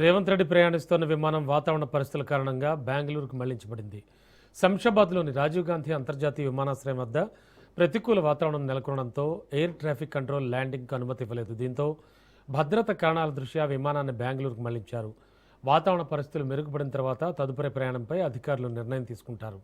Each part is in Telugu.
రేవంత్ రెడ్డి ప్రయాణిస్తున్న విమానం వాతావరణ పరిస్థితుల కారణంగా బెంగళూరుకు మళ్లించబడింది. శంషాబాద్లోని రాజీవ్ గాంధీ అంతర్జాతీయ విమానాశ్రయం వద్ద ప్రతికూల వాతావరణం నెలకొనడంతో ఎయిర్ ట్రాఫిక్ కంట్రోల్ ల్యాండింగ్కు అనుమతి ఇవ్వలేదు. దీంతో భద్రత కారణాల దృష్ట్యా విమానాన్ని బెంగళూరుకు మళ్లించారు. వాతావరణ పరిస్థితులు మెరుగుపడిన తర్వాత తదుపరి ప్రయాణంపై అధికారులు నిర్ణయం తీసుకుంటారు.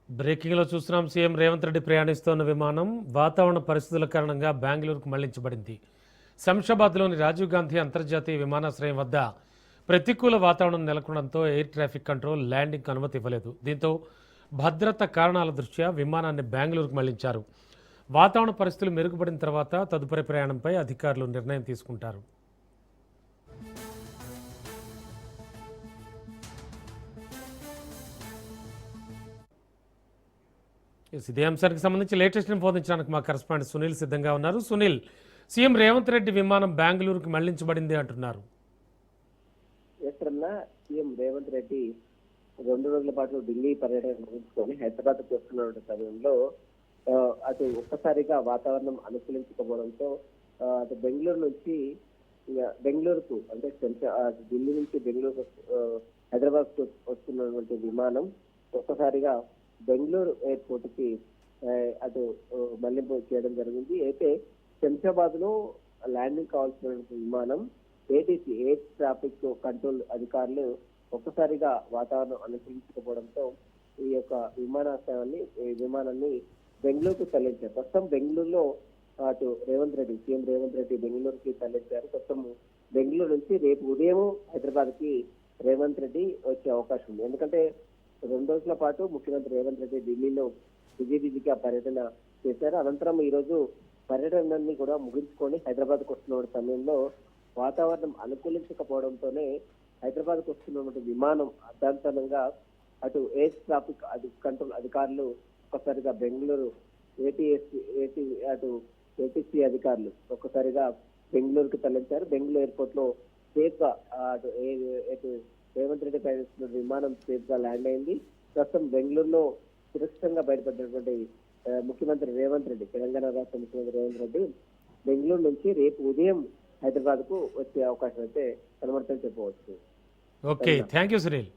బ్రేకింగ్లో చూస్తున్నాం. సీఎం రేవంత్ రెడ్డి ప్రయాణిస్తున్న విమానం వాతావరణ పరిస్థితుల కారణంగా బెంగళూరుకు మళ్లించబడింది. శంషాబాద్లోని రాజీవ్ గాంధీ అంతర్జాతీయ విమానాశ్రయం వద్ద ప్రతికూల వాతావరణం నెలకొనడంతో ఎయిర్ ట్రాఫిక్ కంట్రోల్ ల్యాండింగ్కు అనుమతి ఇవ్వలేదు. దీంతో భద్రత కారణాల దృష్ట్యా విమానాన్ని బెంగళూరుకు మళ్లించారు. వాతావరణ పరిస్థితులు మెరుగుపడిన తర్వాత తదుపరి ప్రయాణంపై అధికారులు నిర్ణయం తీసుకుంటారు. ఇదే అంశానికి సంబంధించి లేటెస్ట్ ఇన్ఫర్మేషన్ మా కరెస్పాండెంట్ సునీల్ సిద్ధంగా ఉన్నారు. సునీల్, సీఎం రేవంత్ రెడ్డి విమానం బెంగళూరుకు మళ్లించబడింది అంటున్నారు. సీఎం రేవంత్ రెడ్డి 2 రోజుల పాటు ఢిల్లీ పర్యటన ముగించుకొని హైదరాబాద్ వస్తున్న సమయంలో అటు ఒక్కసారిగా వాతావరణం అనుకూలించకపోవడంతో అటు బెంగళూరుకు అంటే ఢిల్లీ నుంచి బెంగళూరు హైదరాబాద్ వస్తున్నటువంటి విమానం ఒక్కసారిగా బెంగళూరు ఎయిర్పోర్ట్ కి అటు మళ్లింపు చేయడం జరిగింది. అయితే శంషాబాద్ లో ల్యాండింగ్ కావాల్సిన విమానం ఏటీసీ ఎయిర్ ట్రాఫిక్ కంట్రోల్ అధికారులు ఒక్కసారిగా వాతావరణం అనుకూలించకపోవడంతో ఈ యొక్క విమానాన్ని బెంగళూరుకు తరలించారు. ప్రస్తుతం బెంగళూరులో అటు సీఎం రేవంత్ రెడ్డి బెంగళూరుకి తరలించారు. ప్రస్తుతం బెంగళూరు నుంచి రేపు ఉదయం హైదరాబాద్ కి రేవంత్ రెడ్డి వచ్చే అవకాశం ఉంది. ఎందుకంటే 2 రోజుల పాటు ముఖ్యమంత్రి రేవంత్ రెడ్డి ఢిల్లీలో బిజీగా పర్యటన చేశారు. అనంతరం ఈ రోజు పర్యటనని కూడా ముగించుకొని హైదరాబాద్ కు వస్తున్న సమయంలో వాతావరణం అనుకూలించకపోవడంతోనే హైదరాబాద్ కు వస్తున్నటువంటి విమానం అర్ధాంతరంగా అటు ఎయిర్ ట్రాఫిక్ కంట్రోల్ అధికారులు ఒక్కసారిగా బెంగళూరు ఏటీసీ అధికారులు ఒక్కసారిగా బెంగళూరుకు తరలించారు. బెంగళూరు ఎయిర్పోర్ట్ లో సేఫ్ గా అటు రేవంత్ రెడ్డి ప్రయాణిస్తున్న విమానం సేఫ్ గా ల్యాండ్ అయింది. ప్రస్తుతం బెంగళూరులో సురక్షితంగా బయటపడినటువంటి ముఖ్యమంత్రి రేవంత్ రెడ్డి, తెలంగాణ రాష్ట్ర ముఖ్యమంత్రి రేవంత్ రెడ్డి బెంగళూరు నుంచి రేపు ఉదయం హైదరాబాద్ కు వచ్చే అవకాశం అయితే కనబడుతుందని చెప్పవచ్చు. Okay, thank you Sunil.